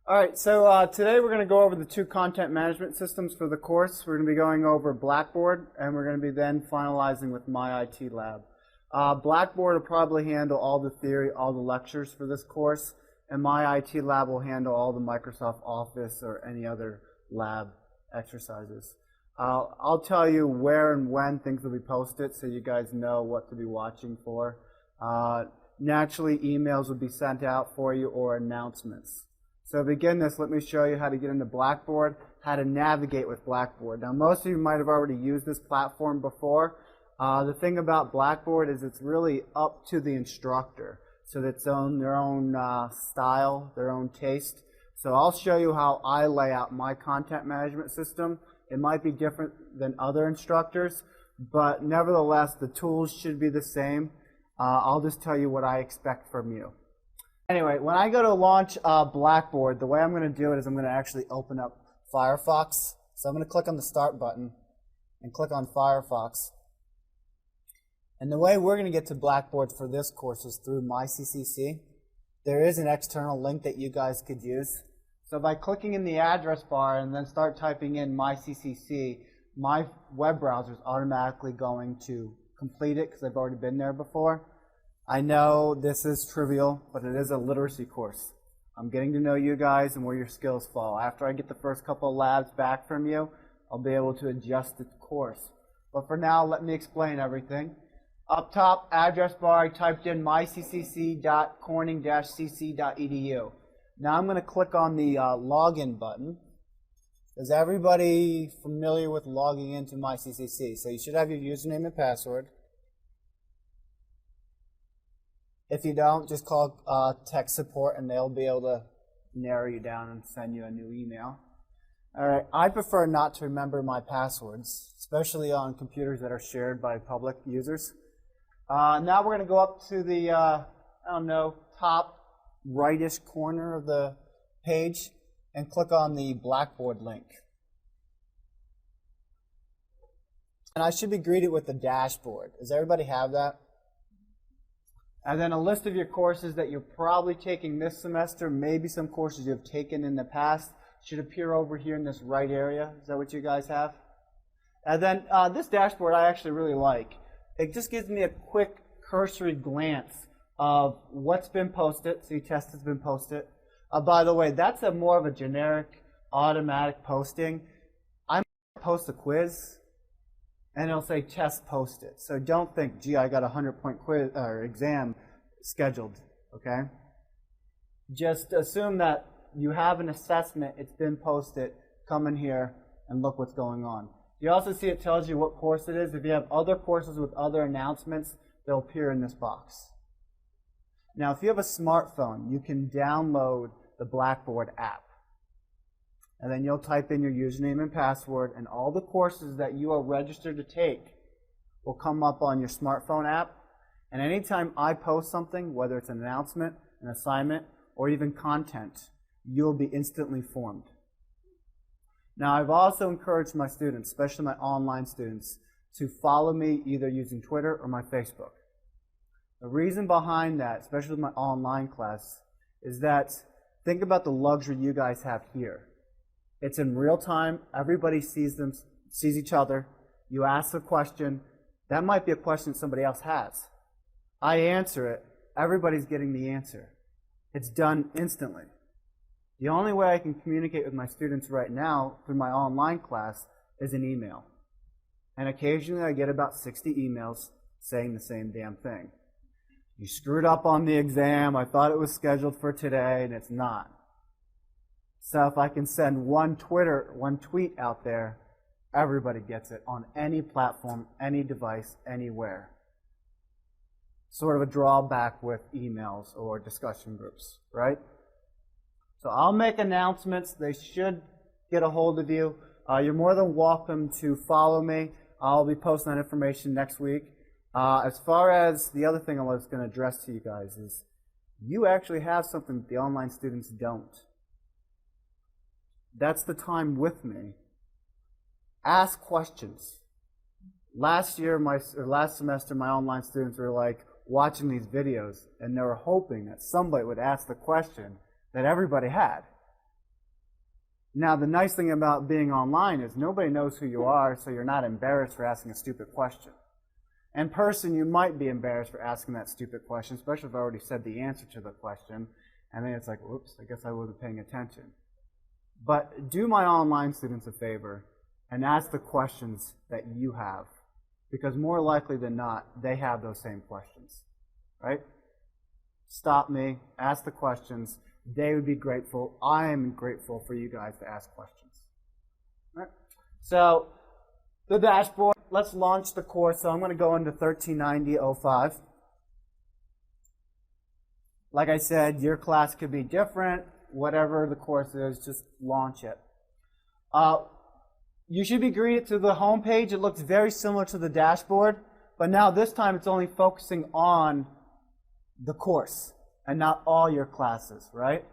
All right, so today we're going to go over the two content management systems for the course. We're going to be going over Blackboard, and we're going to be then finalizing with My IT Lab. Blackboard will probably handle all the theory, all the lectures for this course, and My IT Lab will handle all the Microsoft Office or any other lab exercises. I'll tell you where and when things will be posted so you guys know what to be watching for. Naturally, emails will be sent out for you or announcements. So to begin this, let me show you how to get into Blackboard, how to navigate with Blackboard. Now, most of you might have already used this platform before. The thing about Blackboard is it's really up to the instructor. So it's their own style, their own taste. So I'll show you how I lay out my content management system. It might be different than other instructors, but nevertheless, the tools should be the same. I'll just tell you what I expect from you. Anyway, when I go to launch Blackboard, the way I'm going to do it is I'm going to actually open up Firefox. So I'm going to click on the Start button and click on Firefox. And the way we're going to get to Blackboard for this course is through MyCCC. There is an external link that you guys could use. So by clicking in the address bar and then start typing in MyCCC, my web browser is automatically going to complete it because I've already been there before. I know this is trivial, but it is a literacy course. I'm getting to know you guys and where your skills fall. After I get the first couple of labs back from you, I'll be able to adjust the course. But for now, let me explain everything. Up top, address bar, I typed in myccc.corning-cc.edu. Now I'm going to click on the login button. Is everybody familiar with logging into MyCCC? So you should have your username and password. If you don't, just call tech support and they'll be able to narrow you down and send you a new email. All right, I prefer not to remember my passwords, especially on computers that are shared by public users. Now we're going to go up to the, top rightish corner of the page and click on the Blackboard link. And I should be greeted with the dashboard. Does everybody have that? And then a list of your courses that you're probably taking this semester, maybe some courses you have taken in the past, should appear over here in this right area. Is that what you guys have? And then this dashboard I actually really like. It just gives me a quick cursory glance of what's been posted. See, test has been posted. By the way, that's more of a generic automatic posting. I might post a quiz and it'll say test posted. So don't think, gee, I got a 100-point quiz or exam scheduled, okay? Just assume that you have an assessment, it's been posted, come in here and look what's going on. You also see it tells you what course it is. If you have other courses with other announcements, they'll appear in this box. Now, if you have a smartphone, you can download the Blackboard app. And then you'll type in your username and password, and all the courses that you are registered to take will come up on your smartphone app. And anytime I post something, whether it's an announcement, an assignment, or even content, you'll be instantly informed. Now, I've also encouraged my students, especially my online students, to follow me either using Twitter or my Facebook. The reason behind that, especially with my online class, is that think about the luxury you guys have here. It's in real time. Everybody sees each other. You ask a question. That might be a question somebody else has. I answer it. Everybody's getting the answer. It's done instantly. The only way I can communicate with my students right now through my online class is an email. And occasionally I get about 60 emails saying the same damn thing. You screwed up on the exam. I thought it was scheduled for today, and it's not. So if I can send one tweet out there, everybody gets it on any platform, any device, anywhere. Sort of a drawback with emails or discussion groups, right? So I'll make announcements. They should get a hold of you. You're more than welcome to follow me. I'll be posting that information next week. As far as the other thing I was going to address to you guys is you actually have something that the online students don't. That's the time with me. Ask questions. Last semester, my online students were like watching these videos, and they were hoping that somebody would ask the question that everybody had. Now, the nice thing about being online is nobody knows who you are, so you're not embarrassed for asking a stupid question. In person, you might be embarrassed for asking that stupid question, especially if I already said the answer to the question, and then it's like, whoops, I guess I wasn't paying attention. But do my online students a favor and ask the questions that you have, because more likely than not, they have those same questions, right? Stop me, ask the questions. They would be grateful. I am grateful for you guys to ask questions. All right. So the dashboard, let's launch the course. So I'm going to go into 1390.05. Like I said, your class could be different. Whatever the course is, just launch it. You should be greeted to the home page. It looks very similar to the dashboard, but now this time it's only focusing on the course and not all your classes, right?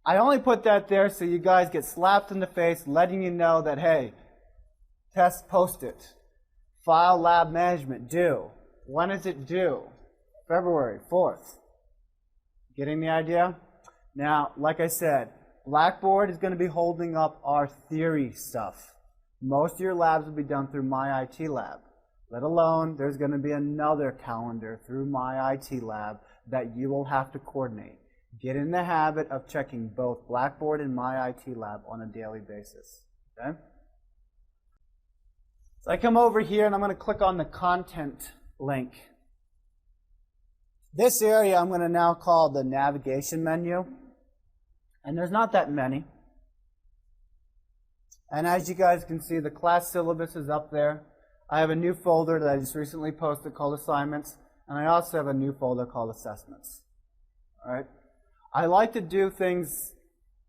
I only put that there so you guys get slapped in the face, letting you know that, hey, test post-it, file lab management due. When is it due? February 4th. Getting the idea? Now, like I said, Blackboard is going to be holding up our theory stuff. Most of your labs will be done through My IT Lab. Let alone, there's going to be another calendar through My IT Lab that you will have to coordinate. Get in the habit of checking both Blackboard and My IT Lab on a daily basis. Okay? So I come over here and I'm going to click on the content link. This area I'm going to now call the navigation menu. And there's not that many. And as you guys can see, the class syllabus is up there. I have a new folder that I just recently posted called Assignments, and I also have a new folder called Assessments. All right? I like to do things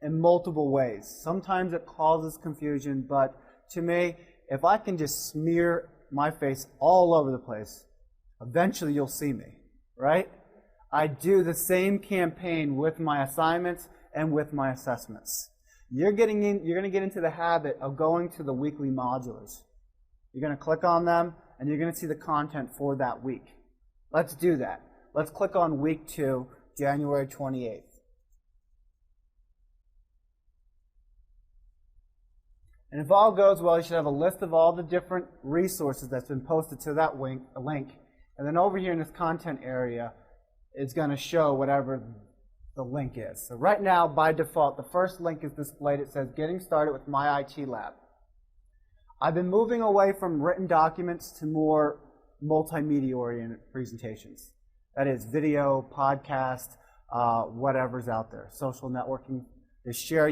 in multiple ways. Sometimes it causes confusion, but to me, if I can just smear my face all over the place, eventually you'll see me, right? I do the same campaign with my assignments and with my assessments. You're going to get into the habit of going to the weekly modulars. You're going to click on them, and you're going to see the content for that week. Let's do that. Let's click on week 2, January 28th. And if all goes well, you should have a list of all the different resources that's been posted to that link. And then over here in this content area, it's going to show whatever the link is. So right now, by default, the first link is displayed. It says, Getting Started with My IT Lab. I've been moving away from written documents to more multimedia-oriented presentations. That is video, podcast, whatever's out there, social networking, to show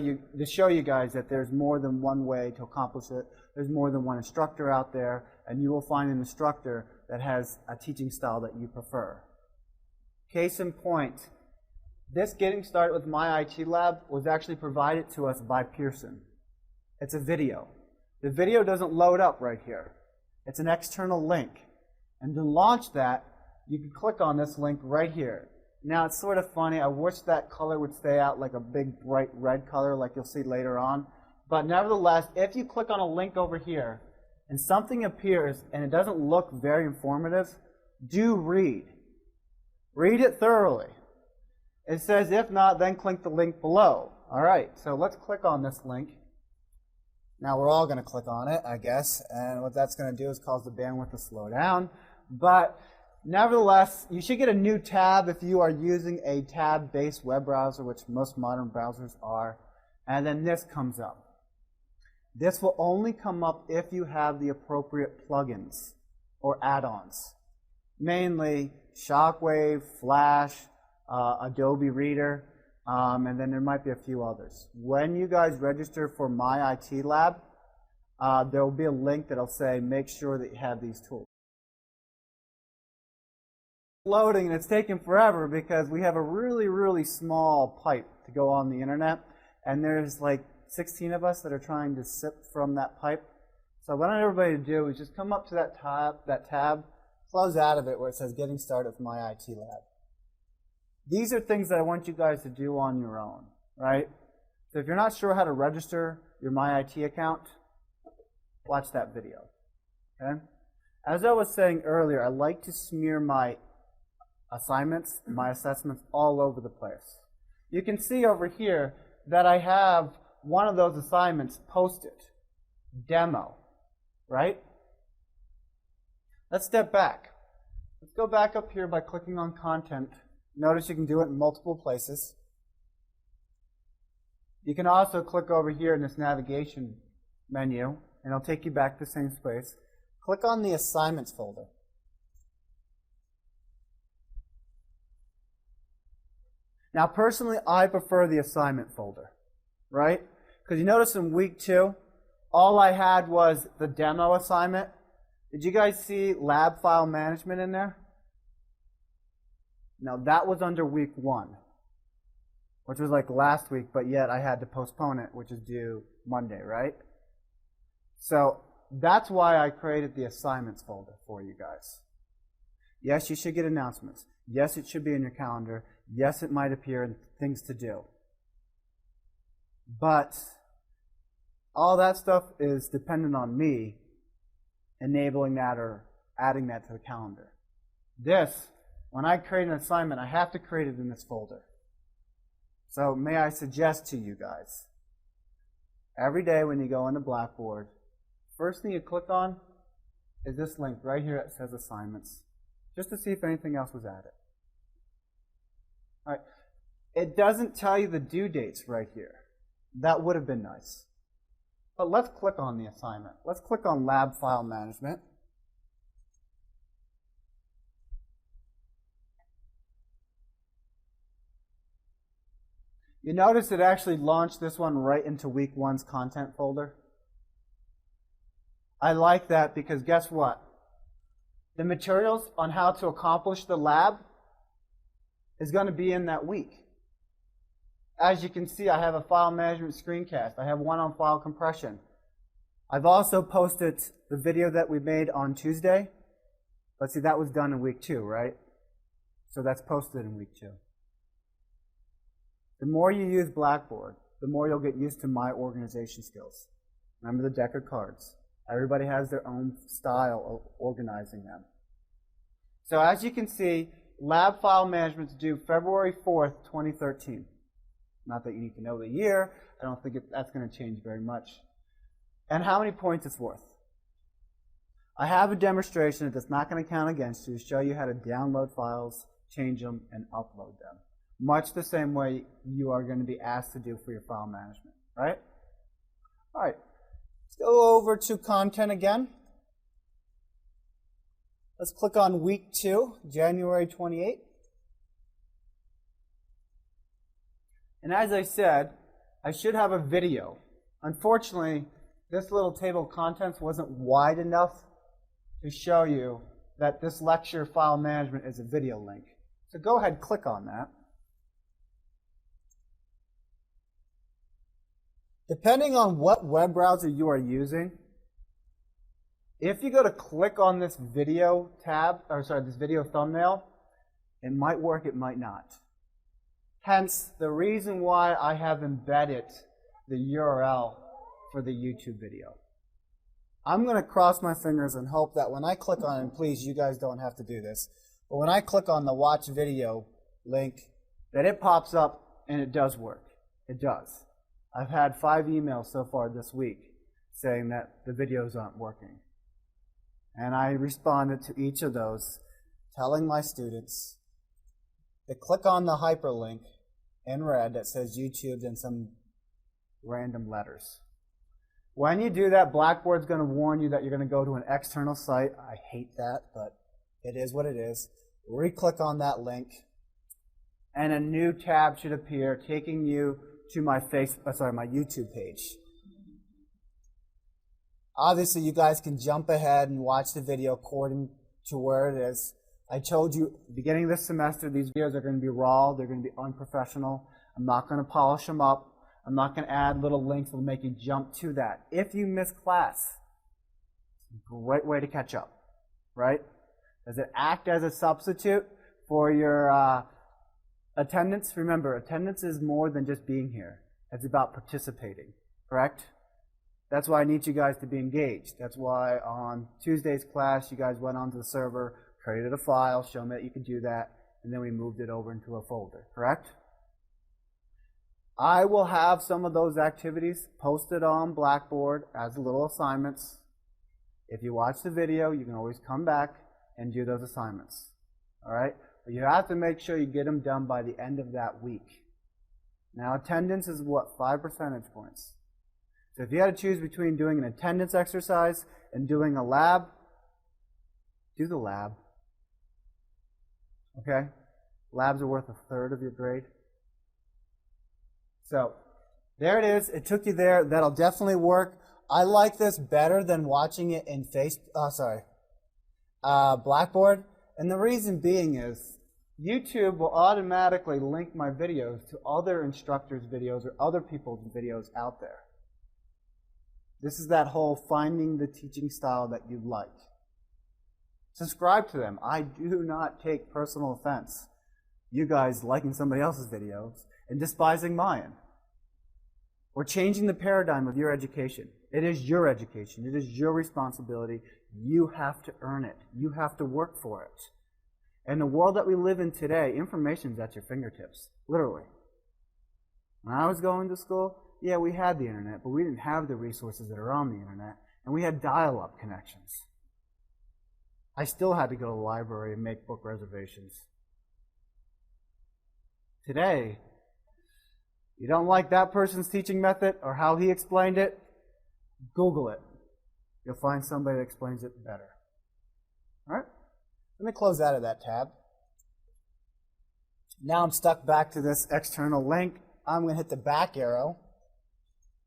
you guys that there's more than one way to accomplish it. There's more than one instructor out there, and you will find an instructor that has a teaching style that you prefer. Case in point, this Getting Started with My IT Lab was actually provided to us by Pearson. It's a video. The video doesn't load up right here. It's an external link. And to launch that, you can click on this link right here. Now, it's sort of funny. I wish that color would stay out like a big, bright red color like you'll see later on. But nevertheless, if you click on a link over here and something appears and it doesn't look very informative, do read. Read it thoroughly. It says, if not, then click the link below. All right, so let's click on this link. Now, we're all going to click on it, I guess, and what that's going to do is cause the bandwidth to slow down. But nevertheless, you should get a new tab if you are using a tab-based web browser, which most modern browsers are, and then this comes up. This will only come up if you have the appropriate plugins or add-ons, mainly Shockwave, Flash, Adobe Reader, and then there might be a few others. When you guys register for My IT Lab, there will be a link that will say, make sure that you have these tools. Loading, and it's taking forever because we have a really, really small pipe to go on the internet, and there's like 16 of us that are trying to sip from that pipe. So what I want everybody to do is just come up to that tab, close out of it where it says Getting Started with My IT Lab. These are things that I want you guys to do on your own, right? So if you're not sure how to register your My IT account, watch that video, okay? As I was saying earlier, I like to smear my assignments, my assessments all over the place. You can see over here that I have one of those assignments posted. Demo, right? Let's step back. Let's go back up here by clicking on Content. Notice you can do it in multiple places. You can also click over here in this navigation menu, and it'll take you back to the same space. Click on the Assignments folder. Now, personally, I prefer the Assignment folder, right? Because you notice in week 2, all I had was the demo assignment. Did you guys see Lab File Management in there? Now, that was under week 1, which was like last week, but yet I had to postpone it, which is due Monday, right? So that's why I created the Assignments folder for you guys. Yes, you should get announcements. Yes, it should be in your calendar. Yes, it might appear in things to do. But all that stuff is dependent on me enabling that or adding that to the calendar. This, when I create an assignment, I have to create it in this folder. So may I suggest to you guys, every day when you go into Blackboard, first thing you click on is this link right here that says Assignments, just to see if anything else was added. All right. It doesn't tell you the due dates right here. That would have been nice. But let's click on the assignment. Let's click on Lab File Management. You notice it actually launched this one right into week 1's content folder. I like that because guess what? The materials on how to accomplish the lab is going to be in that week. As you can see, I have a file management screencast. I have one on file compression. I've also posted the video that we made on Tuesday. But see, that was done in week 2, right? So that's posted in week 2. The more you use Blackboard, the more you'll get used to my organization skills. Remember the deck of cards. Everybody has their own style of organizing them. So as you can see, Lab File Management is due February 4th, 2013. Not that you need to know the year. I don't think that's going to change very much. And how many points it's worth. I have a demonstration that's not going to count against you to show you how to download files, change them, and upload them. Much the same way you are going to be asked to do for your file management, right? All right. Let's go over to content again. Let's click on week 2, January 28th. And as I said, I should have a video. Unfortunately, this little table of contents wasn't wide enough to show you that this lecture file management is a video link. So go ahead and click on that. Depending on what web browser you are using, if you go to click on this video tab, or sorry, this video thumbnail, it might work, it might not. Hence, the reason why I have embedded the URL for the YouTube video. I'm going to cross my fingers and hope that when I click on it, and please, you guys don't have to do this, but when I click on the watch video link, that it pops up and it does work. It does. I've had 5 emails so far this week saying that the videos aren't working. And I responded to each of those, telling my students to click on the hyperlink in red that says YouTube and some random letters. When you do that, Blackboard's going to warn you that you're going to go to an external site. I hate that, but it is what it is. Re-click on that link, and a new tab should appear, taking you to my my YouTube page. Obviously, you guys can jump ahead and watch the video according to where it is. I told you, beginning of this semester, these videos are going to be raw. They're going to be unprofessional. I'm not going to polish them up. I'm not going to add little links that will make you jump to that. If you miss class, it's a great way to catch up, right? Does it act as a substitute for your attendance? Remember, attendance is more than just being here. It's about participating, correct? That's why I need you guys to be engaged. That's why on Tuesday's class, you guys went onto the server, created a file, showed me that you could do that, and then we moved it over into a folder, correct? I will have some of those activities posted on Blackboard as little assignments. If you watch the video, you can always come back and do those assignments. All right? But you have to make sure you get them done by the end of that week. Now, attendance is what? 5 percentage points. So if you had to choose between doing an attendance exercise and doing a lab, do the lab. Okay? Labs are worth 1/3 of your grade. So, there it is. It took you there. That'll definitely work. I like this better than watching it in Blackboard. And the reason being is YouTube will automatically link my videos to other instructors' videos or other people's videos out there. This is that whole finding the teaching style that you like. Subscribe to them. I do not take personal offense. You guys liking somebody else's videos and despising mine. We're changing the paradigm of your education. It is your education. It is your responsibility. You have to earn it. You have to work for it. In the world that we live in today, information is at your fingertips, literally. When I was going to school, yeah, we had the internet, but we didn't have the resources that are on the internet, and we had dial-up connections. I still had to go to the library and make book reservations. Today, you don't like that person's teaching method or how he explained it, Google it. You'll find somebody that explains it better. All right? Let me close out of that tab. Now I'm stuck back to this external link. I'm going to hit the back arrow.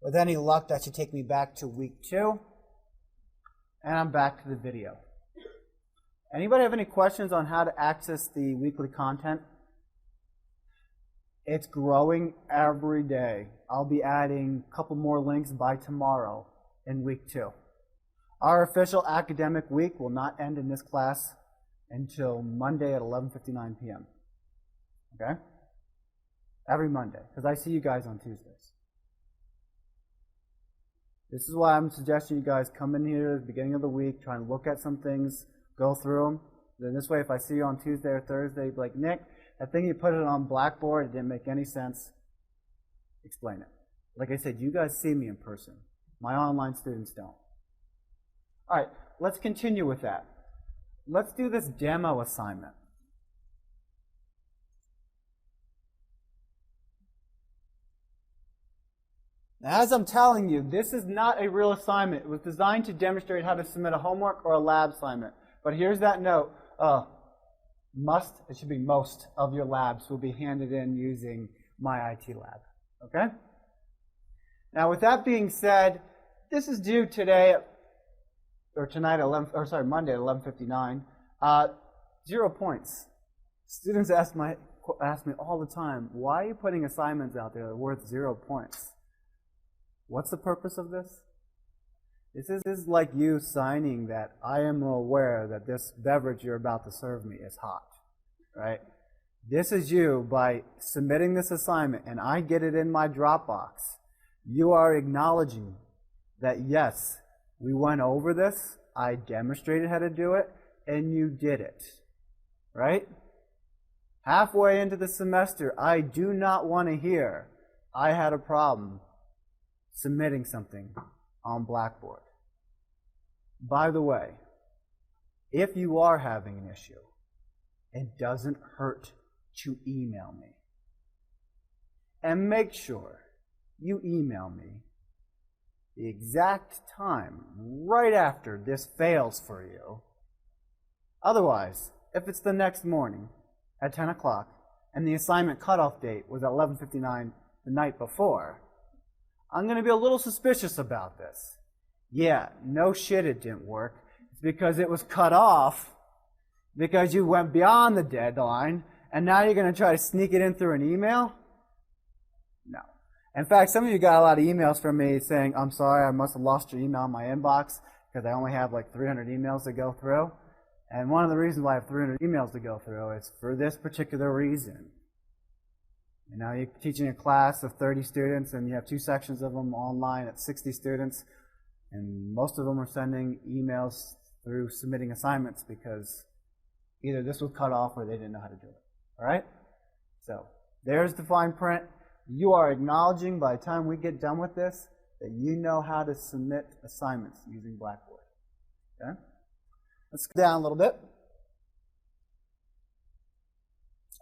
With any luck, that should take me back to week 2. And I'm back to the video. Anybody have any questions on how to access the weekly content? It's growing every day. I'll be adding a couple more links by tomorrow in week 2. Our official academic week will not end in this class until Monday at 11:59 p.m. Okay? Every Monday, because I see you guys on Tuesdays. This is why I'm suggesting you guys come in here at the beginning of the week, try and look at some things, go through them. Then this way, if I see you on Tuesday or Thursday, you'd be like, Nick, that thing you put it on Blackboard, it didn't make any sense. Explain it. Like I said, you guys see me in person. My online students don't. All right, let's continue with that. Let's do this demo assignment. Now, as I'm telling you, this is not a real assignment. It was designed to demonstrate how to submit a homework or a lab assignment. But here's that note. It should be most of your labs will be handed in using My IT Lab. Okay? Now, with that being said, this is due today, or tonight at Monday at 11:59. 0 points. Students ask me all the time, why are you putting assignments out there that are worth 0 points? What's the purpose of this? This is like you signing that I am aware that this beverage you're about to serve me is hot, right? This is you, by submitting this assignment, and I get it in my Dropbox, you are acknowledging that, yes, we went over this, I demonstrated how to do it, and you did it, right? Halfway into the semester, I do not want to hear, I had a problem submitting something on Blackboard. By the way, if you are having an issue, it doesn't hurt to email me. And make sure you email me the exact time right after this fails for you. Otherwise, if it's the next morning at 10 o'clock and the assignment cutoff date was at 11:59 the night before, I'm going to be a little suspicious about this. Yeah, no shit it didn't work. It's because it was cut off because you went beyond the deadline and now you're going to try to sneak it in through an email? No. In fact, some of you got a lot of emails from me saying, I'm sorry, I must have lost your email in my inbox because I only have like 300 emails to go through. And one of the reasons why I have 300 emails to go through is for this particular reason. You know, you're teaching a class of 30 students and you have 2 sections of them online at 60 students, and most of them are sending emails through submitting assignments because either this was cut off or they didn't know how to do it. All right? So there's the fine print. you are acknowledging by the time we get done with this that you know how to submit assignments using Blackboard. Okay? Let's go down a little bit.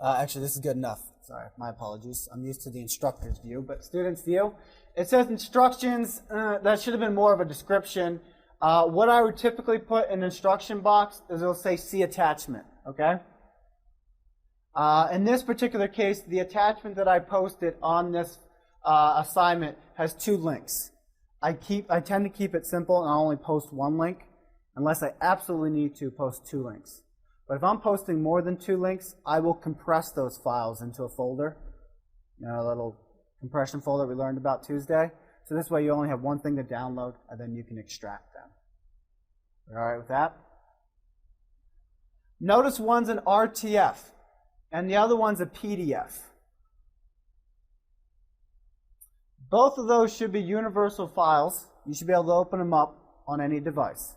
Actually, this is good enough. Sorry, my apologies. I'm used to the instructor's view, but student's view. It says instructions. That should have been more of a description. What I would typically put in the instruction box is it'll say see attachment. Okay? In this particular case, the attachment that I posted on this assignment has 2 links. I tend to keep it simple and I only post 1 link unless I absolutely need to post 2 links. But if I'm posting more than 2 links, I will compress those files into a folder. You know, a little compression folder we learned about Tuesday. So this way you only have 1 thing to download and then you can extract them. All right with that? Notice one's an RTF and the other one's a PDF. Both of those should be universal files. You should be able to open them up on any device.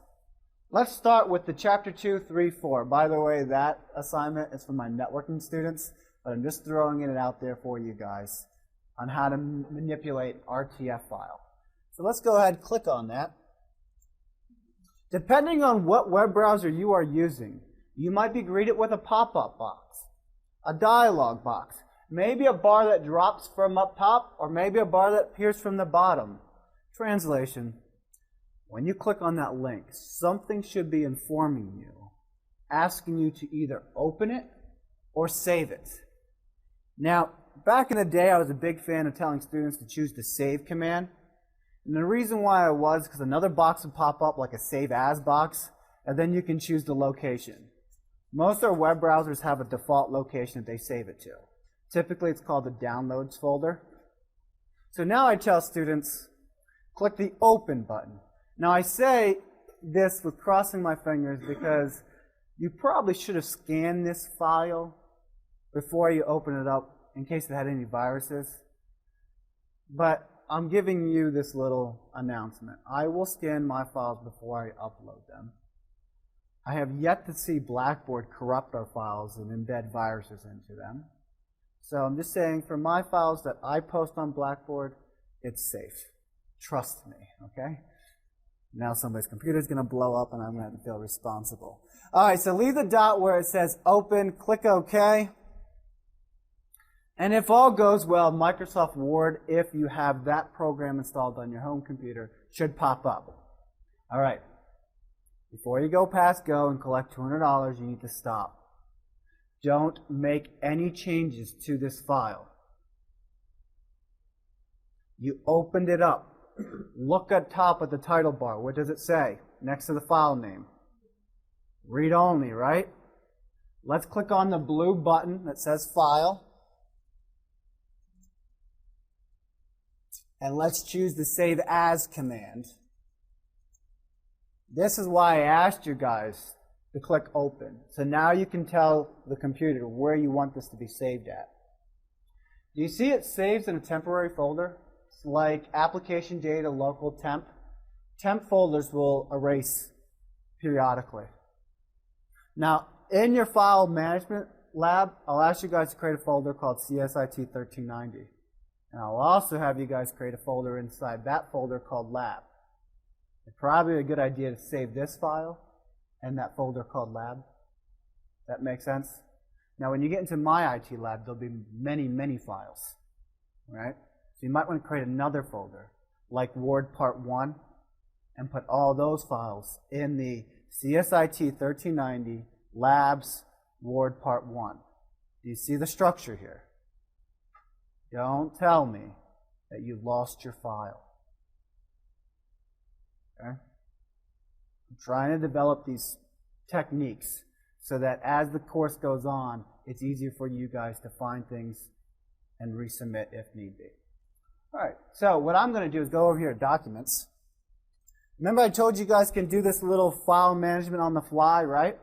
Let's start with the Chapter 2, 3, 4. By the way, that assignment is for my networking students, but I'm just throwing it out there for you guys on how to manipulate RTF file. So let's go ahead and click on that. Depending on what web browser you are using, you might be greeted with a pop-up box, a dialog box, maybe a bar that drops from up top, or maybe a bar that appears from the bottom. Translation. When you click on that link, something should be informing you, asking you to either open it or save it. Now, back in the day, I was a big fan of telling students to choose the save command. And the reason why I was because another box would pop up like a save as box, and then you can choose the location. Most of our web browsers have a default location that they save it to. Typically, it's called the downloads folder. So now I tell students, click the open button. Now I say this with crossing my fingers because you probably should have scanned this file before you open it up in case it had any viruses. But I'm giving you this little announcement. I will scan my files before I upload them. I have yet to see Blackboard corrupt our files and embed viruses into them. So I'm just saying for my files that I post on Blackboard, it's safe. Trust me, okay? Now somebody's computer is going to blow up and I'm going to have to feel responsible. All right, so leave the dot where it says open, click OK. And if all goes well, Microsoft Word, if you have that program installed on your home computer, should pop up. All right. Before you go past go and collect $200, you need to stop. Don't make any changes to this file. You opened it up. Look at top of the title bar. What does it say next to the file name? Read only, right? Let's click on the blue button that says File. And let's choose the Save As command. This is why I asked you guys to click Open. So now you can tell the computer where you want this to be saved at. Do you see it saves in a temporary folder? Like application data, local temp. Temp folders will erase periodically. Now, in your file management lab, I'll ask you guys to create a folder called CSIT 1390. And I'll also have you guys create a folder inside that folder called lab. It's probably a good idea to save this file and that folder called lab. That makes sense? Now, when you get into my IT lab, there'll be many, many files. Right? So you might want to create another folder, like Ward Part 1, and put all those files in the CSIT 1390 Labs Ward Part 1. Do you see the structure here? Don't tell me that you lost your file. Okay? I'm trying to develop these techniques so that as the course goes on, it's easier for you guys to find things and resubmit if need be. All right, so what I'm going to do is go over here to Documents. Remember I told you guys can do this little file management on the fly, right?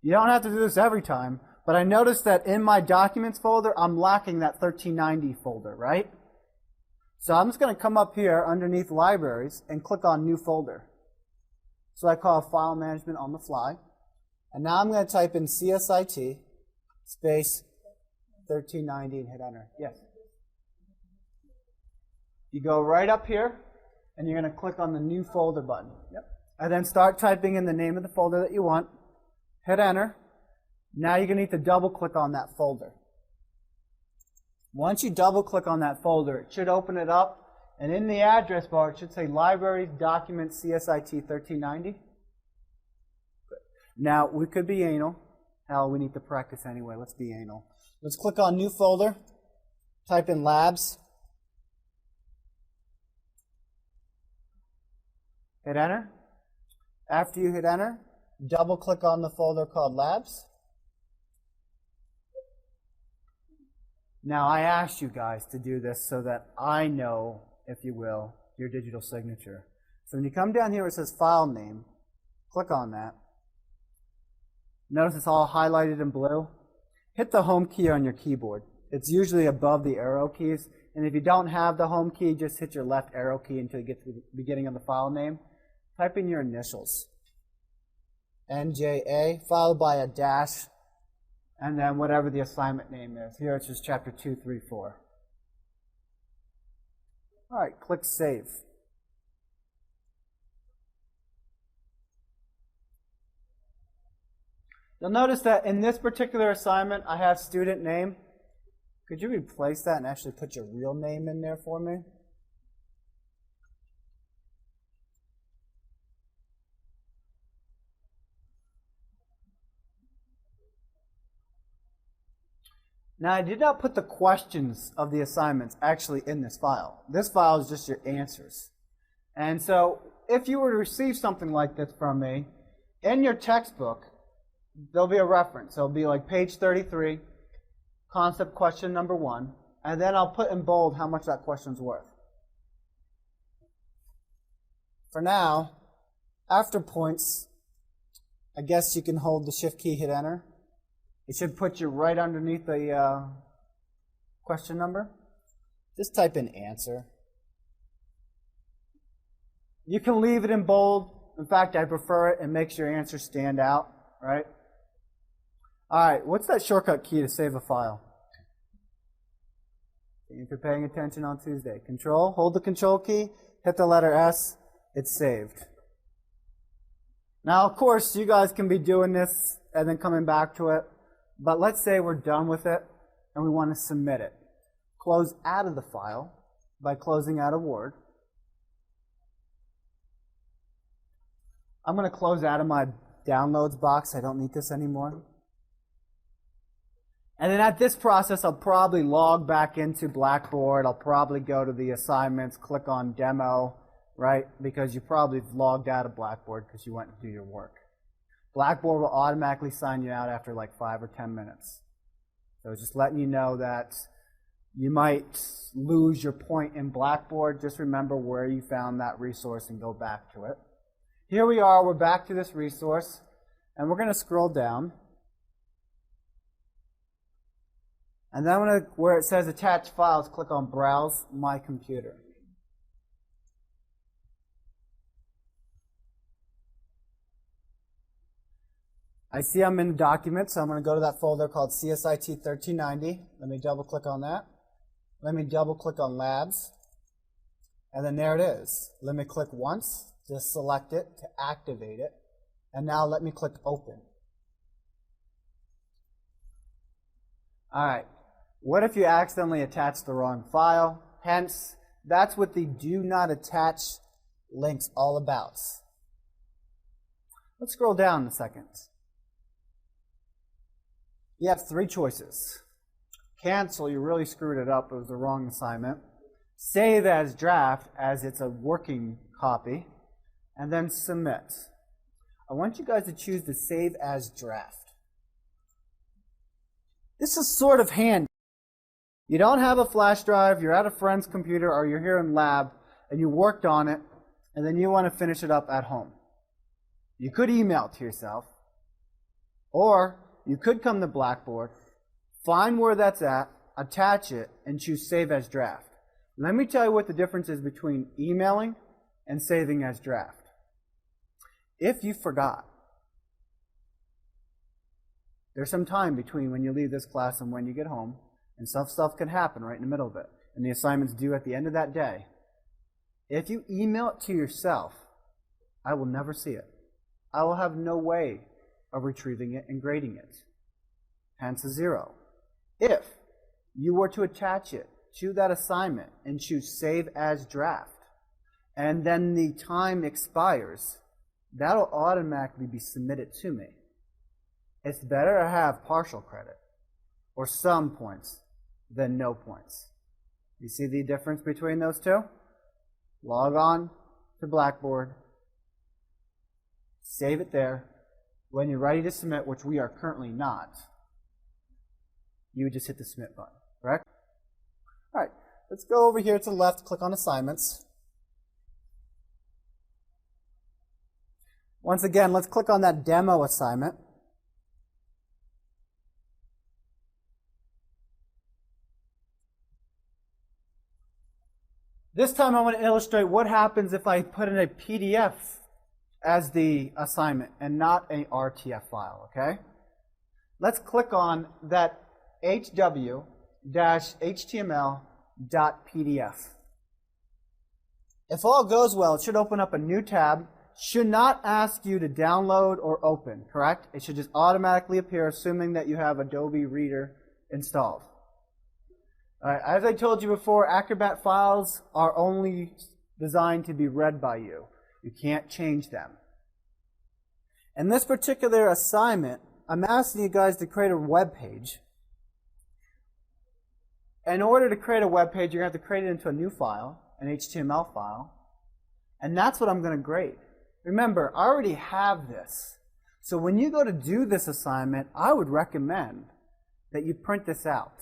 You don't have to do this every time, but I noticed that in my Documents folder, I'm lacking that 1390 folder, right? So I'm just going to come up here underneath Libraries and click on New Folder. So I call File Management on the fly. And now I'm going to type in CSIT space 1390 and hit Enter. Yes? You go right up here, and you're going to click on the New Folder button. Yep. And then start typing in the name of the folder that you want. Hit Enter. Now you're going to need to double-click on that folder. Once you double-click on that folder, it should open it up. And in the address bar, it should say Libraries, Documents, CSIT 1390. Now, we could be anal. Hell, we need to practice anyway. Let's be anal. Let's click on New Folder. Type in Labs. Hit Enter. After you hit Enter, double-click on the folder called Labs. Now, I asked you guys to do this so that I know, if you will, your digital signature. So when you come down here where it says File Name, click on that. Notice it's all highlighted in blue. Hit the Home key on your keyboard. It's usually above the arrow keys. And if you don't have the Home key, just hit your left arrow key until you get to the beginning of the file name. Type in your initials. NJA, followed by a dash, and then whatever the assignment name is. Here it's just Chapter 2, 3, 4. All right, click Save. You'll notice that in this particular assignment, I have student name. Could you replace that and actually put your real name in there for me? Now, I did not put the questions of the assignments actually in this file. This file is just your answers. And so, if you were to receive something like this from me, in your textbook, there'll be a reference. It'll be like page 33, concept question number 1, and then I'll put in bold how much that question's worth. For now, after points, I guess you can hold the Shift key, hit Enter. It should put you right underneath the question number. Just type in answer. You can leave it in bold. In fact, I prefer it. It makes your answer stand out, right? All right, what's that shortcut key to save a file? If you're paying attention on Tuesday. Control, hold the Control key, hit the letter S, it's saved. Now, of course, you guys can be doing this and then coming back to it. But let's say we're done with it and we want to submit it. Close out of the file by closing out of Word. I'm going to close out of my downloads box. I don't need this anymore. And then at this process, I'll probably log back into Blackboard. I'll probably go to the assignments, click on Demo, right? Because you probably logged out of Blackboard because you went to do your work. Blackboard will automatically sign you out after like 5 or 10 minutes. So just letting you know that you might lose your point in Blackboard. Just remember where you found that resource and go back to it. Here we are. We're back to this resource. And we're going to scroll down. And then where it says Attach Files, click on Browse My Computer. I see I'm in the document, so I'm going to go to that folder called CSIT 1390. Let me double click on that. Let me double click on Labs. And then there it is. Let me click once to select it, to activate it. And now let me click Open. All right. What if you accidentally attach the wrong file? Hence, that's what the Do Not Attach link's all about. Let's scroll down a second. You have 3 choices. Cancel, you really screwed it up. It was the wrong assignment. Save as draft, as it's a working copy. And then submit. I want you guys to choose the Save as Draft. This is sort of handy. You don't have a flash drive, you're at a friend's computer, or you're here in lab, and you worked on it, and then you want to finish it up at home. You could email it to yourself, or you could come to Blackboard, find where that's at, attach it, and choose Save as Draft. Let me tell you what the difference is between emailing and saving as draft. If you forgot, there's some time between when you leave this class and when you get home, and stuff can happen right in the middle of it. And the assignment's due at the end of that day. If you email it to yourself, I will never see it. I will have no way of retrieving it and grading it. Hence a 0. If you were to attach it to that assignment and choose Save as Draft, and then the time expires, that'll automatically be submitted to me. It's better to have partial credit or some points than no points. You see the difference between those two? Log on to Blackboard, save it there. When you're ready to submit, which we are currently not, you would just hit the submit button, correct? All right, let's go over here to the left, click on assignments. Once again, let's click on that demo assignment. This time I want to illustrate what happens if I put in a PDF as the assignment and not an RTF file, okay? Let's click on that hw-html.pdf. If all goes well, it should open up a new tab. Should not ask you to download or open, correct? It should just automatically appear, assuming that you have Adobe Reader installed. All right, as I told you before, Acrobat files are only designed to be read by you. You can't change them. In this particular assignment, I'm asking you guys to create a web page. In order to create a web page, you're going to have to create it into a new file, an HTML file, and that's what I'm going to grade. Remember, I already have this. So when you go to do this assignment, I would recommend that you print this out.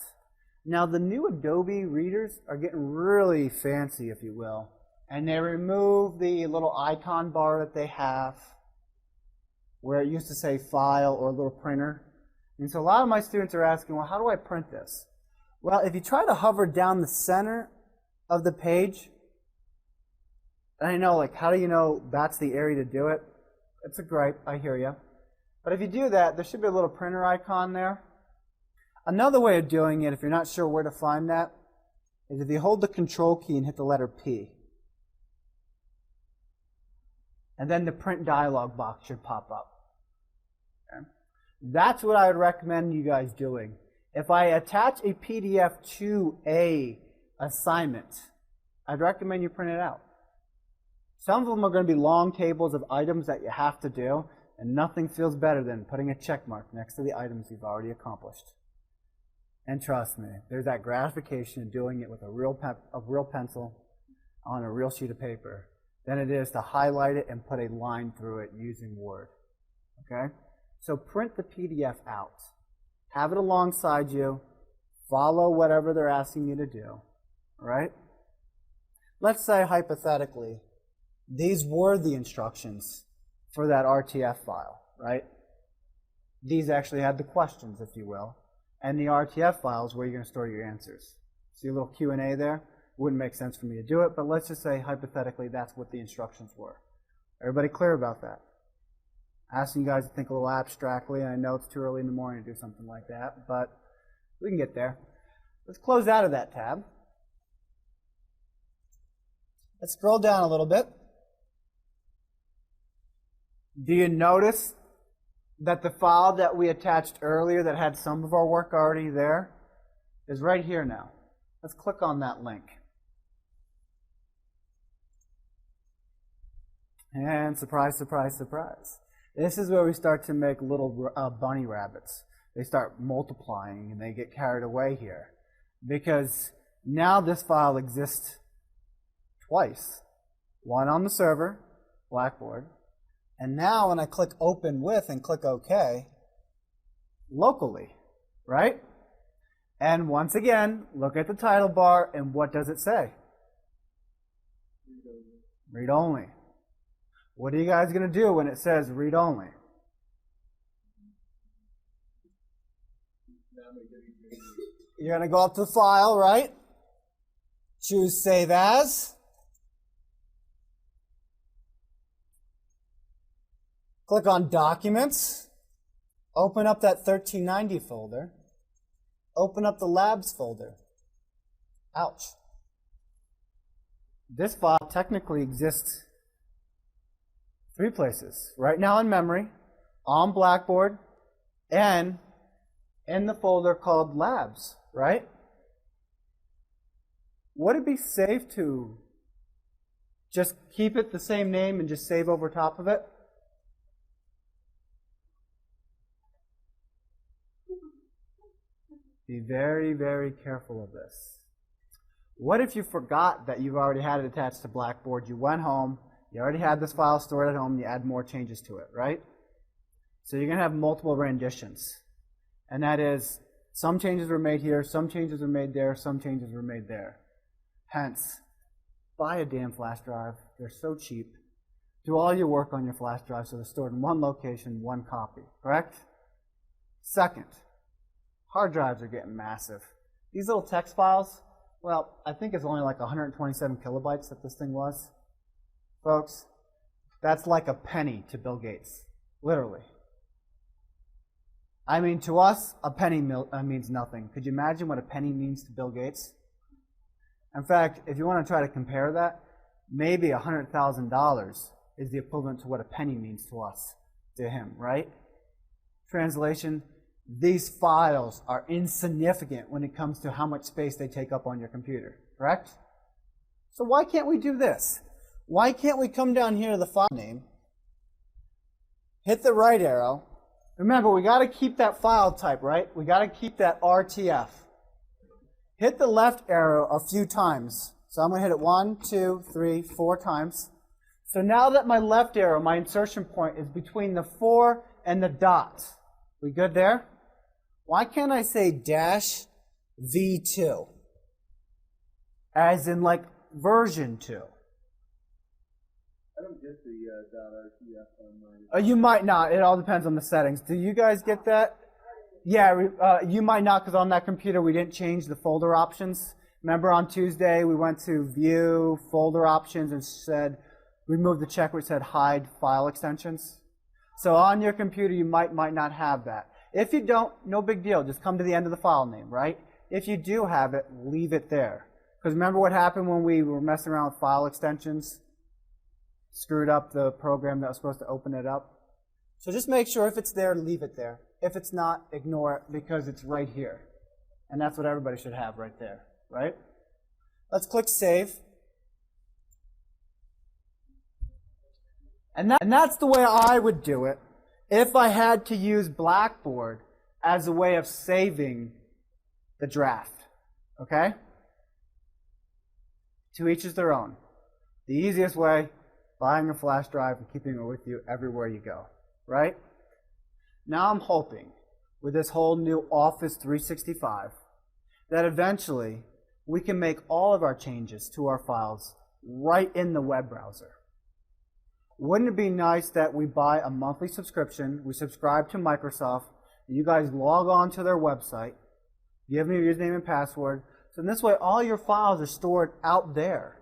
Now, the new Adobe readers are getting really fancy, if you will, and they remove the little icon bar that they have where it used to say file or a little printer. And so a lot of my students are asking, well, how do I print this? Well, if you try to hover down the center of the page, and I know, like, how do you know that's the area to do it? It's a gripe, I hear you. But if you do that, there should be a little printer icon there. Another way of doing it, if you're not sure where to find that, is if you hold the Control key and hit the letter P. And then the print dialog box should pop up. Okay? That's what I would recommend you guys doing. If I attach a PDF to a assignment, I'd recommend you print it out. Some of them are going to be long tables of items that you have to do, and nothing feels better than putting a check mark next to the items you've already accomplished. And trust me, there's that gratification of doing it with a real pencil on a real sheet of paper than it is to highlight it and put a line through it using Word. Okay? So print the PDF out. Have it alongside you. Follow whatever they're asking you to do. Right? Let's say, hypothetically, these were the instructions for that RTF file, right? These actually had the questions, if you will. And the RTF file is where you're going to store your answers. See a little Q&A there? Wouldn't make sense for me to do it, but let's just say, hypothetically, that's what the instructions were. Everybody clear about that? Asking you guys to think a little abstractly, and I know it's too early in the morning to do something like that, but we can get there. Let's close out of that tab. Let's scroll down a little bit. Do you notice that the file that we attached earlier that had some of our work already there is right here now? Let's click on that link. And surprise, surprise, surprise. This is where we start to make little bunny rabbits. They start multiplying and they get carried away here. Because now this file exists twice. One on the server, Blackboard, and now when I click Open With and click OK, locally, right? And once again, look at the title bar, and what does it say? Read only. What are you guys going to do when it says read only? You're going to go up to the file, right? Choose Save As. Click on Documents. Open up that 1390 folder. Open up the Labs folder. Ouch. this file technically exists 3 places. Right now in memory, on Blackboard, and in the folder called Labs, right? Would it be safe to just keep it the same name and just save over top of it? Be very, very careful of this. What if you forgot that you've already had it attached to Blackboard? You went home, you already had this file stored at home, you add more changes to it, right? So you're going to have multiple renditions. And that is, some changes were made here, some changes were made there, some changes were made there. Hence, buy a damn flash drive. They're so cheap. Do all your work on your flash drive so they're stored in one location, one copy, correct? Second, hard drives are getting massive. These little text files, well, I think it's only like 127 kilobytes that this thing was. Folks, that's like a penny to Bill Gates, literally. I mean, to us, a penny means nothing. Could you imagine what a penny means to Bill Gates? In fact, if you want to try to compare that, maybe $100,000 is the equivalent to what a penny means to us, to him, right? Translation, these files are insignificant when it comes to how much space they take up on your computer, correct? So why can't we do this? Why can't we come down here to the file name, hit the right arrow? Remember, we got to keep that file type, right? We got to keep that RTF. Hit the left arrow a few times. So I'm going to hit it 1, 2, 3, 4 times. So now that my left arrow, my insertion point, is between the 4 and the dot. We good there? Why can't I say dash V2? As in like version 2. I don't get the .rtf on mine. You might not. It all depends on the settings. Do you guys get that? Yeah, you might not, because on that computer we didn't change the folder options. Remember on Tuesday we went to View, Folder Options, and said, remove the check where it said Hide File Extensions. So on your computer you might not have that. If you don't, no big deal. Just come to the end of the file name, right? If you do have it, leave it there. Because remember what happened when we were messing around with file extensions? Screwed up the program that was supposed to open it up. So just make sure if it's there, leave it there. If it's not, ignore it because it's right here. And that's what everybody should have right there, right? Let's click Save. And that's the way I would do it if I had to use Blackboard as a way of saving the draft, okay? To each is their own. The easiest way, buying a flash drive and keeping it with you everywhere you go, right? Now I'm hoping with this whole new Office 365 that eventually we can make all of our changes to our files right in the web browser. Wouldn't it be nice that we buy a monthly subscription, we subscribe to Microsoft, and you guys log on to their website, give me your username and password, so in this way all your files are stored out there,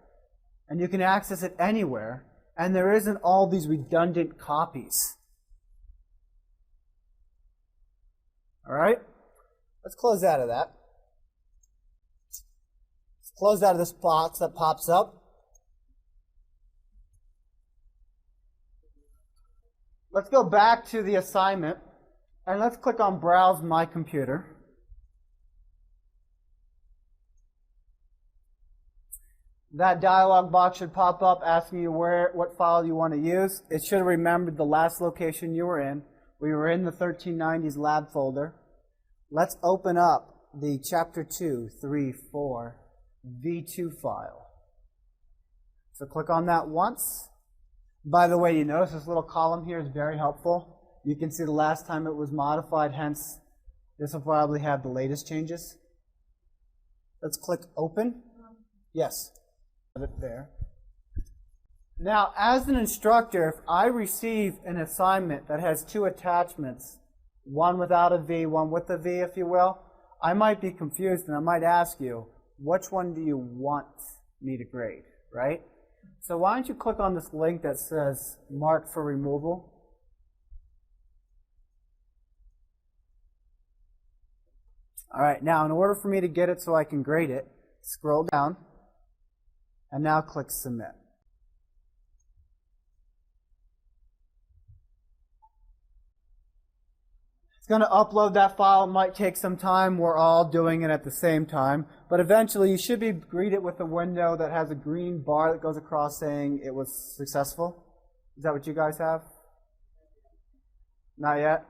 and you can access it anywhere, and there isn't all these redundant copies. All right? Let's close out of that. Let's close out of this box that pops up. Let's go back to the assignment, and let's click on Browse My Computer. That dialog box should pop up asking you what file you want to use. It should have remembered the last location you were in. We were in the 1390s lab folder. Let's open up the Chapter 2, 3, 4 V2 file. So click on that once. By the way, you notice this little column here is very helpful. You can see the last time it was modified, hence this will probably have the latest changes. Let's click Open. Yes. Have it there. Now, as an instructor, if I receive an assignment that has 2 attachments, one without a V, one with a V, if you will, I might be confused and I might ask you, which one do you want me to grade, right? So why don't you click on this link that says Mark for Removal. All right, now in order for me to get it so I can grade it, scroll down. And now click Submit. It's going to upload that file. It might take some time. We're all doing it at the same time. But eventually you should be greeted with a window that has a green bar that goes across saying it was successful. Is that what you guys have? Not yet?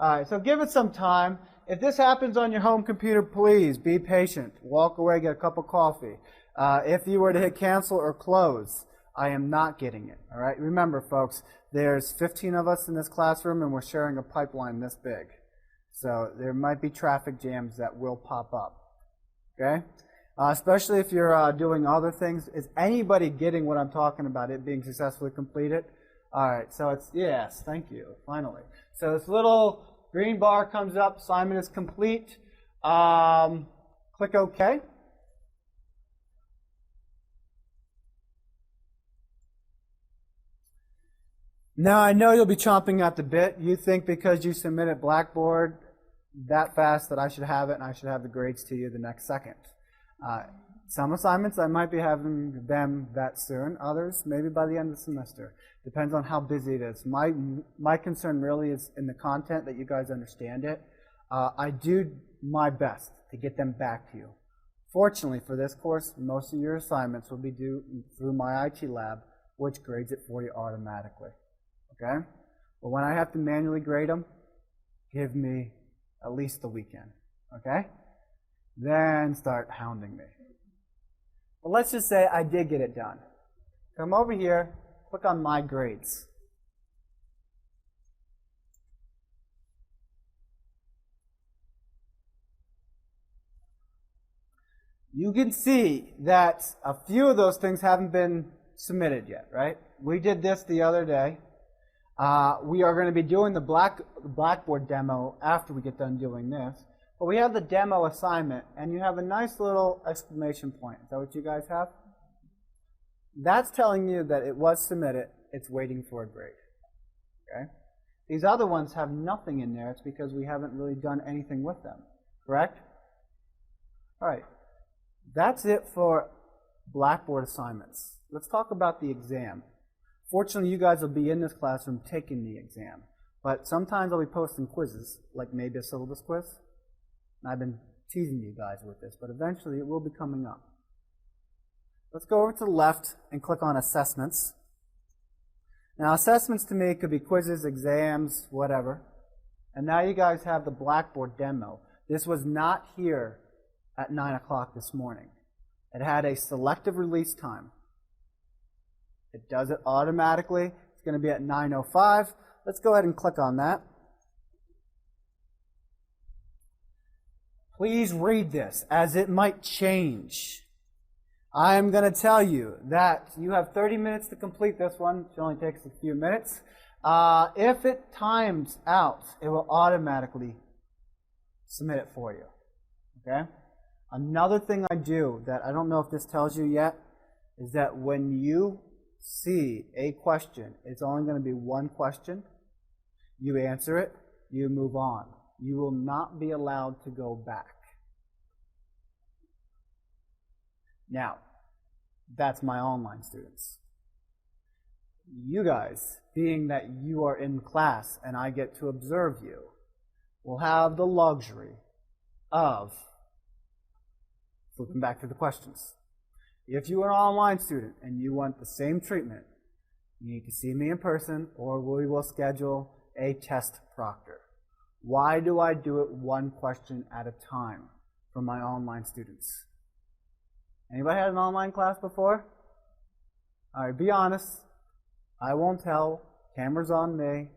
Alright, so give it some time. If this happens on your home computer, please be patient. Walk away, get a cup of coffee. If you were to hit cancel or close, I am not getting it. Alright, remember folks, there's 15 of us in this classroom and we're sharing a pipeline this big. So there might be traffic jams that will pop up. Okay? Especially if you're doing other things. Is anybody getting what I'm talking about, it being successfully completed? Alright, so it's, yes, thank you, finally. So this little green bar comes up, assignment is complete. Click OK. Now I know you'll be chomping at the bit. You think because you submitted Blackboard that fast that I should have it and I should have the grades to you the next second. Some assignments I might be having them that soon. Others maybe by the end of the semester. Depends on how busy it is. My concern really is in the content that you guys understand it. I do my best to get them back to you. Fortunately for this course, most of your assignments will be due through my IT lab, which grades it for you automatically. Okay? But when I have to manually grade them, give me at least the weekend. Okay? Then start hounding me. But let's just say I did get it done. Come over here, click on My Grades. You can see that a few of those things haven't been submitted yet, right? We did this the other day. We are going to be doing the Blackboard demo after we get done doing this. But we have the demo assignment, and you have a nice little exclamation point. Is that what you guys have? That's telling you that it was submitted. It's waiting for a grade. Okay? These other ones have nothing in there. It's because we haven't really done anything with them. Correct? All right. That's it for Blackboard assignments. Let's talk about the exam. Fortunately, you guys will be in this classroom taking the exam. But sometimes I'll be posting quizzes, like maybe a syllabus quiz. And I've been teasing you guys with this, but eventually it will be coming up. Let's go over to the left and click on Assessments. Now, assessments to me could be quizzes, exams, whatever. And now you guys have the Blackboard demo. This was not here at 9 o'clock this morning. It had a selective release time. It does it automatically. It's going to be at 9:05. Let's go ahead and click on that. Please read this, as it might change. I am going to tell you that you have 30 minutes to complete this one. It only takes a few minutes. If it times out, it will automatically submit it for you. Okay? Another thing I do that I don't know if this tells you yet is that when you see a question, it's only going to be one question. You answer it, you move on. You will not be allowed to go back. Now, that's my online students. You guys, being that you are in class and I get to observe you, will have the luxury of flipping back to the questions. If you are an online student and you want the same treatment, you need to see me in person or we will schedule a test proctor. Why do I do it one question at a time for my online students? Anybody had an online class before? All right, be honest. I won't tell. Camera's on me.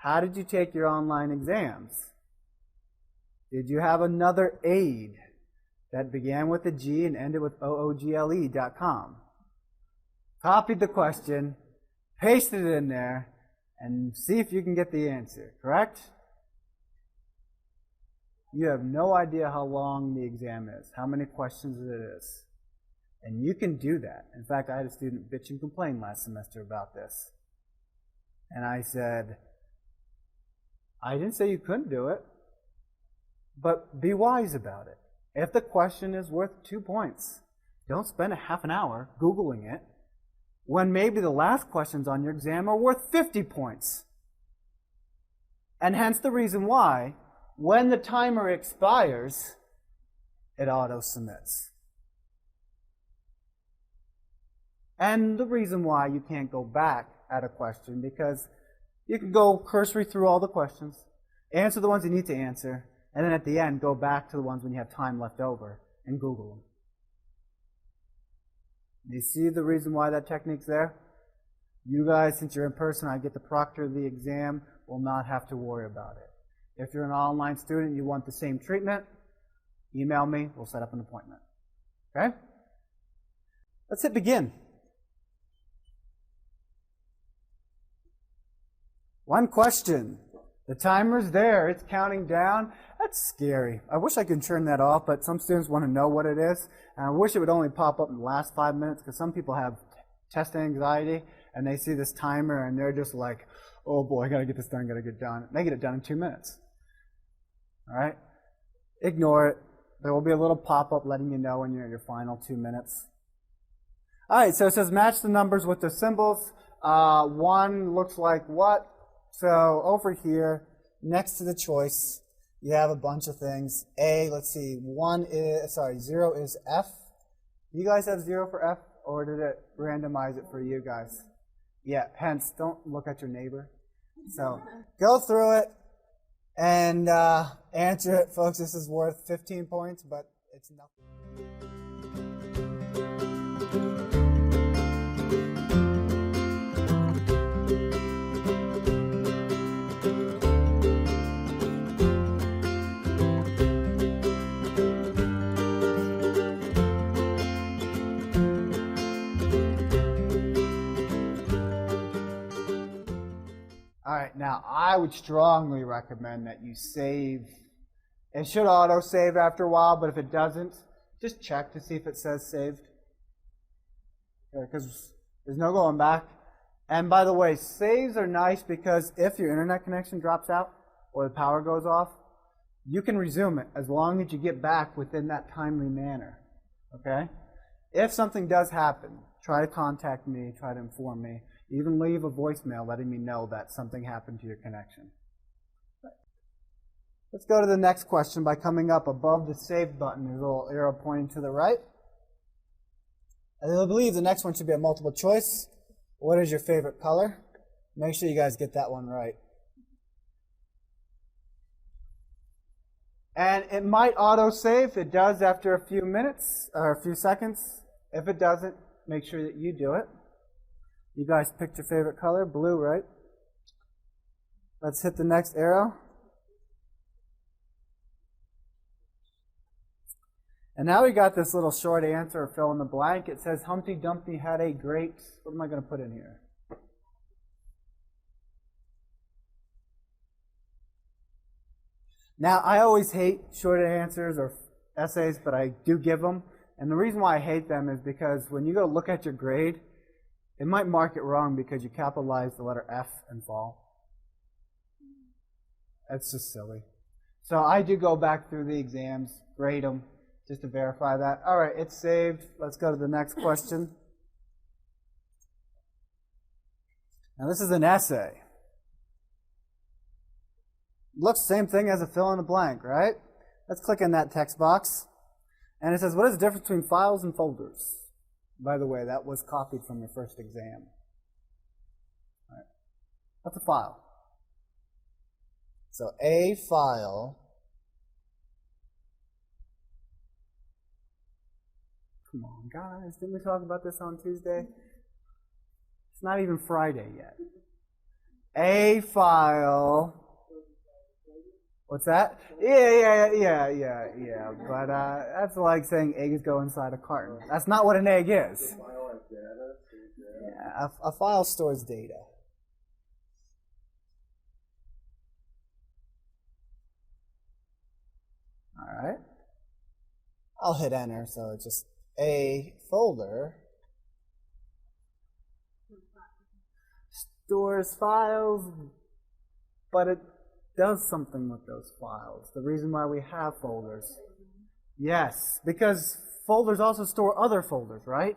How did you take your online exams? Did you have another aid that began with a G and ended with oogle.com? Copied the question, pasted it in there, and see if you can get the answer, correct? You have no idea how long the exam is, how many questions it is. And you can do that. In fact, I had a student bitch and complain last semester about this. And I said, I didn't say you couldn't do it, but be wise about it. If the question is worth 2 points, Don't spend a half an hour Googling it when maybe the last questions on your exam are worth 50 points. And hence the reason why, when the timer expires, it auto-submits. And the reason why you can't go back at a question, because you can go cursory through all the questions, answer the ones you need to answer, and then at the end go back to the ones when you have time left over and Google them. You see the reason why that technique's there? You guys, since you're in person, I get to proctor the exam, will not have to worry about it. If you're an online student, you want the same treatment, email me, we'll set up an appointment. Okay? Let's hit begin. One question. The timer's there, it's counting down. That's scary. I wish I could turn that off, but some students want to know what it is. And I wish it would only pop up in the last 5 minutes, because some people have test anxiety, and they see this timer, and they're just like, oh boy, I gotta get this done, gotta get it done. They get it done in 2 minutes. All right? Ignore it. There will be a little pop-up letting you know when you're in your final 2 minutes. All right, so it says match the numbers with the symbols. One looks like what? So over here, next to the choice, you have a bunch of things. A, let's see, 0 is F. You guys have 0 for F, or did it randomize it for you guys? Yeah, hence, don't look at your neighbor. So go through it and answer it, folks. This is worth 15 points, but it's nothing. All right, now I would strongly recommend that you save. It should auto-save after a while, but if it doesn't, just check to see if it says saved. Because there's no going back. And by the way, saves are nice because if your internet connection drops out or the power goes off, you can resume it as long as you get back within that timely manner. Okay? If something does happen, try to contact me, try to inform me. Even leave a voicemail letting me know that something happened to your connection. Let's go to the next question by coming up above the save button. There's a little arrow pointing to the right. And I believe the next one should be a multiple choice. What is your favorite color? Make sure you guys get that one right. And it might auto-save. It does after a few minutes or a few seconds. If it doesn't, make sure that you do it. You guys picked your favorite color, blue, right? Let's hit the next arrow. And now we got this little short answer, or fill in the blank. It says Humpty Dumpty had a great, what am I going to put in here? Now, I always hate short answers or essays, but I do give them. And the reason why I hate them is because when you go look at your grade, it might mark it wrong because you capitalized the letter F and fall. That's just silly. So I do go back through the exams, grade them, just to verify that. All right, it's saved. Let's go to the next question. Now this is an essay. Looks the same thing as a fill in the blank, right? Let's click in that text box. And it says, what is the difference between files and folders? By the way, that was copied from your first exam. All right. What's a file? So a file. Come on, guys. Didn't we talk about this on Tuesday? It's not even Friday yet. A file. What's that? Yeah. But that's like saying eggs go inside a carton. That's not what an egg is. Yeah, a file stores data. All right. I'll hit enter, so it's just a folder stores files, but it does something with those files. The reason why we have folders. Yes, because folders also store other folders, right?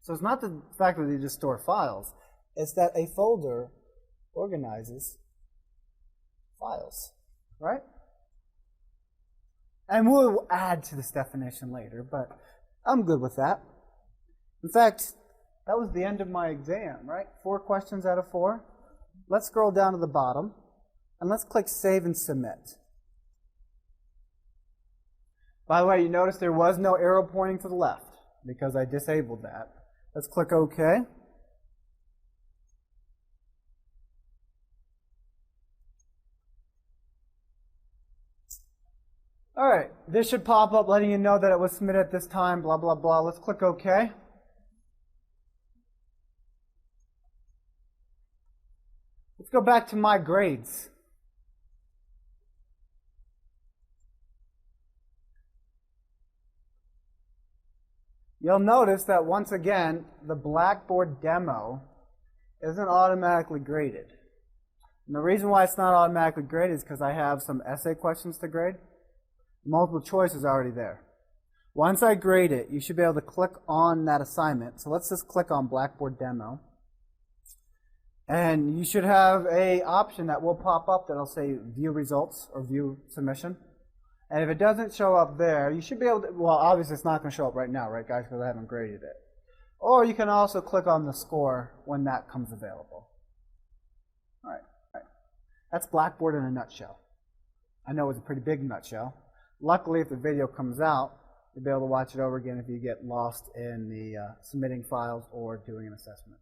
So it's not the fact that they just store files. It's that a folder organizes files, right? And we'll add to this definition later, but I'm good with that. In fact, that was the end of my exam, right? 4 questions out of 4. Let's scroll down to the bottom, and let's click Save and Submit. By the way, you notice there was no arrow pointing to the left because I disabled that. Let's click OK. All right, this should pop up letting you know that it was submitted at this time, blah, blah, blah. Let's click OK. Let's go back to my grades. You'll notice that once again, the Blackboard Demo isn't automatically graded. And the reason why it's not automatically graded is because I have some essay questions to grade. Multiple choice is already there. Once I grade it, you should be able to click on that assignment. So let's just click on Blackboard Demo. And you should have an option that will pop up that'll say View Results or View Submission. And if it doesn't show up there, you should be able to, well, obviously it's not going to show up right now, right, guys, because I haven't graded it. Or you can also click on the score when that comes available. All right. That's Blackboard in a nutshell. I know it's a pretty big nutshell. Luckily, if the video comes out, you'll be able to watch it over again if you get lost in the submitting files or doing an assessment.